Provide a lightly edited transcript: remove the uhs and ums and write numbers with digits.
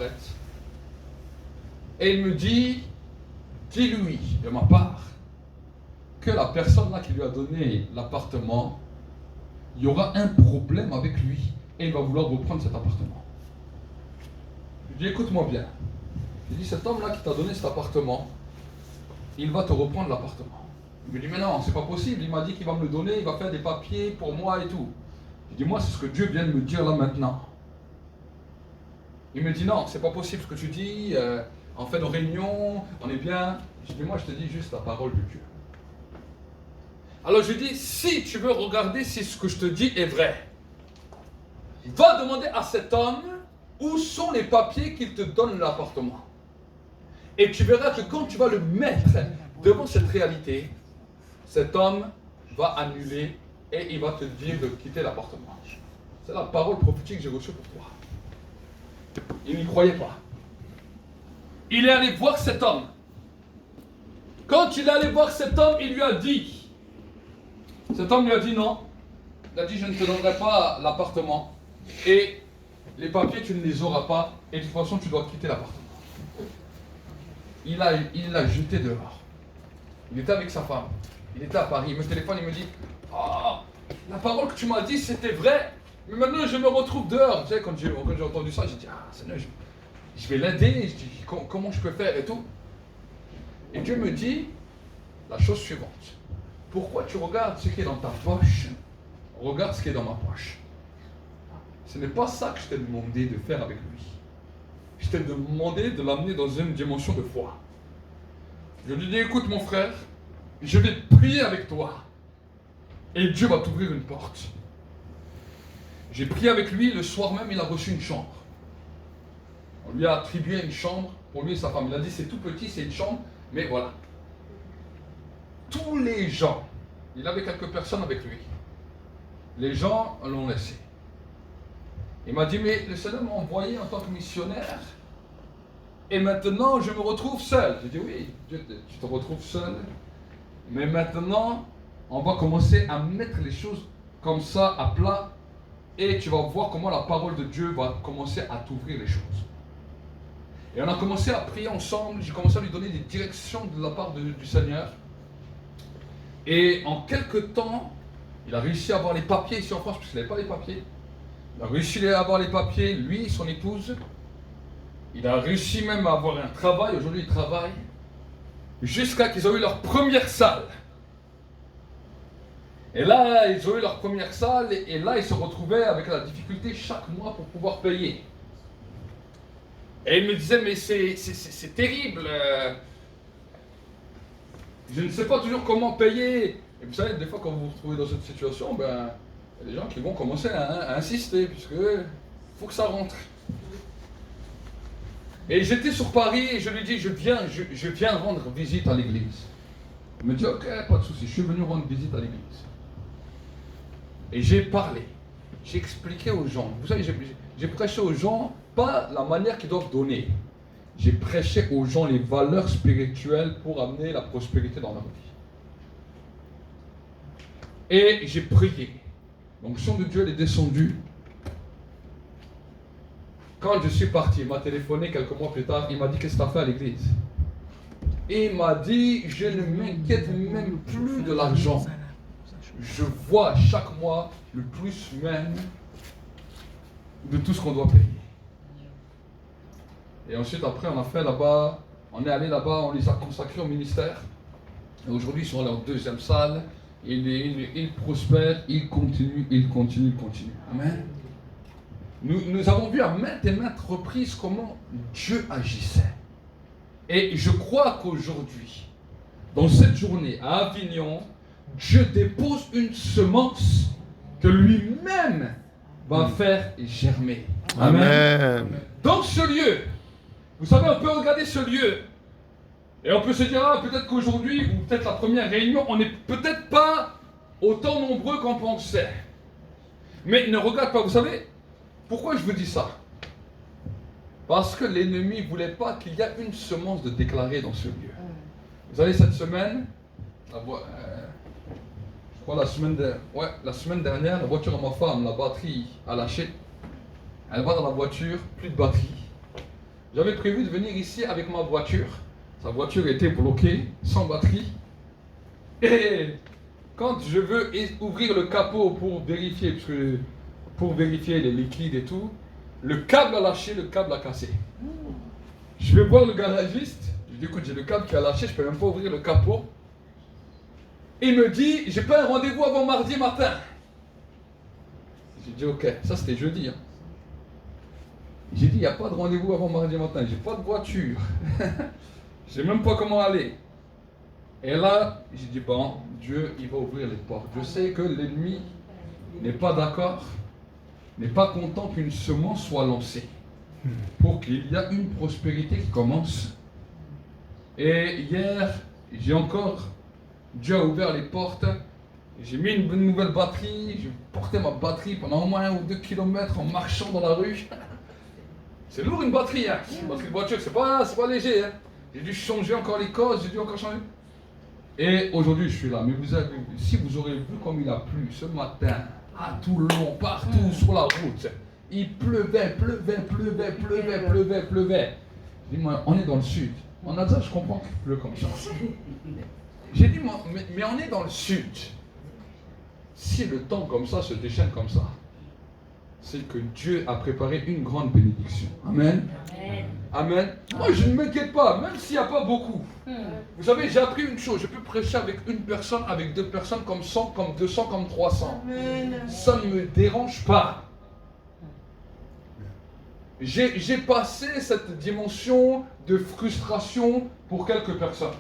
s'arrête et il me dit, dis-lui de ma part que la personne là qui lui a donné l'appartement, il y aura un problème avec lui et il va vouloir reprendre cet appartement. Je lui dis, écoute-moi bien. Je lui dis, cet homme là qui t'a donné cet appartement, il va te reprendre l'appartement. Il me dit, mais non, c'est pas possible, il m'a dit qu'il va me le donner, il va faire des papiers pour moi et tout. Je dis, moi, c'est ce que Dieu vient de me dire là maintenant. Il me dit, non, c'est pas possible ce que tu dis, on fait nos réunions, on est bien. Je dis, moi, je te dis juste la parole de Dieu. Alors je dis, si tu veux regarder si ce que je te dis est vrai, va demander à cet homme où sont les papiers qu'il te donne l'appartement. Et tu verras que quand tu vas le mettre devant cette réalité, cet homme va annuler et il va te dire de quitter l'appartement. C'est la parole prophétique que j'ai reçue pour toi. Il n'y croyait pas. Il est allé voir cet homme. Quand il est allé voir cet homme, il lui a dit, cet homme lui a dit non. Il a dit, je ne te donnerai pas l'appartement. Et les papiers, tu ne les auras pas. Et de toute façon, tu dois quitter l'appartement. Il l'a jeté dehors. Il était avec sa femme. Il était à Paris. Il me téléphone, il me dit, oh, la parole que tu m'as dit, c'était vrai. Mais maintenant, je me retrouve dehors. Tu sais, quand j'ai entendu ça, j'ai dit, ah, Seigneur, je vais l'aider. Je dis, comment je peux faire et tout. Et Dieu me dit la chose suivante. Pourquoi tu regardes ce qui est dans ta poche? Regarde ce qui est dans ma poche. Ce n'est pas ça que je t'ai demandé de faire avec lui. Je t'ai demandé de l'amener dans une dimension de foi. Je lui dis, écoute mon frère, je vais prier avec toi. Et Dieu va t'ouvrir une porte. J'ai prié avec lui, le soir même, il a reçu une chambre. On lui a attribué une chambre pour lui et sa femme. Il a dit, c'est tout petit, c'est une chambre, mais voilà. Tous les gens, il avait quelques personnes avec lui. Les gens l'ont laissé. Il m'a dit, mais le Seigneur m'a envoyé en tant que missionnaire. Et maintenant, je me retrouve seul. J'ai dit, oui, Dieu, tu te retrouves seul. Mais maintenant, on va commencer à mettre les choses comme ça à plat. Et tu vas voir comment la parole de Dieu va commencer à t'ouvrir les choses. Et on a commencé à prier ensemble. J'ai commencé à lui donner des directions de la part du Seigneur. Et en quelques temps, il a réussi à avoir les papiers ici en France, parce qu'il n'avait pas les papiers. Il a réussi à avoir les papiers, lui et son épouse. Il a réussi même à avoir un travail. Aujourd'hui, il travaille. Jusqu'à qu'ils ont eu leur première salle. Et là, ils ont eu leur première salle. Et là, ils se retrouvaient avec la difficulté chaque mois pour pouvoir payer. Et il me disait, mais c'est terrible. Je ne sais pas toujours comment payer. Et vous savez, des fois, quand vous vous retrouvez dans cette situation, ben, il y a des gens qui vont commencer à insister, puisque faut que ça rentre. Et j'étais sur Paris et je lui dis, je viens rendre visite à l'église. Il me dit, ok, pas de souci, je suis venu rendre visite à l'église. Et j'ai parlé, j'ai expliqué aux gens. Vous savez, j'ai prêché aux gens, pas la manière qu'ils doivent donner. J'ai prêché aux gens les valeurs spirituelles pour amener la prospérité dans leur vie. Et j'ai prié. L'onction de Dieu est descendue. Quand je suis parti, il m'a téléphoné quelques mois plus tard. Il m'a dit, qu'est-ce que tu as fait à l'église? Et il m'a dit, je ne m'inquiète même plus de l'argent. Je vois chaque mois le plus même de tout ce qu'on doit payer. Et ensuite, après, on a fait là-bas, on est allé là-bas, on les a consacrés au ministère. Et aujourd'hui, ils sont à leur deuxième salle. Ils prospèrent, ils continuent. Amen. Nous avons vu à maintes et maintes reprises comment Dieu agissait. Et je crois qu'aujourd'hui, dans cette journée à Avignon, Dieu dépose une semence que lui-même va faire germer. Amen. Dans ce lieu, vous savez, on peut regarder ce lieu et on peut se dire, ah, peut-être qu'aujourd'hui, ou peut-être la première réunion, on n'est peut-être pas autant nombreux qu'on pensait. Mais ne regarde pas, vous savez, pourquoi je vous dis ça? Parce que l'ennemi ne voulait pas qu'il y ait une semence de déclarée dans ce lieu. Vous savez, cette semaine, je crois la semaine dernière, la voiture de ma femme, la batterie a lâché. Elle va dans la voiture, plus de batterie. J'avais prévu de venir ici avec ma voiture. Sa voiture était bloquée, sans batterie. Et quand je veux ouvrir le capot pour vérifier, parce que pour vérifier les liquides et tout, le câble a lâché, le câble a cassé. Je vais voir le garagiste. Je lui dis, écoute, j'ai le câble qui a lâché, je peux même pas ouvrir le capot. Il me dit, j'ai pas un rendez-vous avant mardi matin. J'ai dit, ok, ça c'était jeudi. Hein. J'ai dit, il n'y a pas de rendez-vous avant mardi matin, j'ai pas de voiture. Je sais même pas comment aller. Et là, j'ai dit, bon, Dieu, il va ouvrir les portes. Je sais que l'ennemi n'est pas d'accord, n'est pas content qu'une semence soit lancée pour qu'il y ait une prospérité qui commence. Et hier, j'ai encore, Dieu a ouvert les portes, j'ai mis une nouvelle batterie, j'ai porté ma batterie pendant au moins 1 ou 2 kilomètres en marchant dans la rue. C'est lourd une batterie, hein. Parce qu'une voiture, c'est pas léger. Hein. J'ai dû changer encore les causes, j'ai dû encore changer. Et aujourd'hui, je suis là. Mais vous avez, si vous aurez vu comme il a plu ce matin, à Toulon, partout sur la route, il pleuvait. Je dis, moi, on est dans le sud. En Alsace, je comprends qu'il pleut comme ça. J'ai dit, moi, mais on est dans le sud. Si le temps comme ça se déchaîne comme ça, c'est que Dieu a préparé une grande bénédiction. Amen. Amen. Moi, je ne m'inquiète pas, même s'il n'y a pas beaucoup. Vous savez, j'ai appris une chose. Je peux prêcher avec une personne, avec 2 personnes, comme 100, comme 200, comme 300. Ça ne me dérange pas. J'ai passé cette dimension de frustration pour quelques personnes.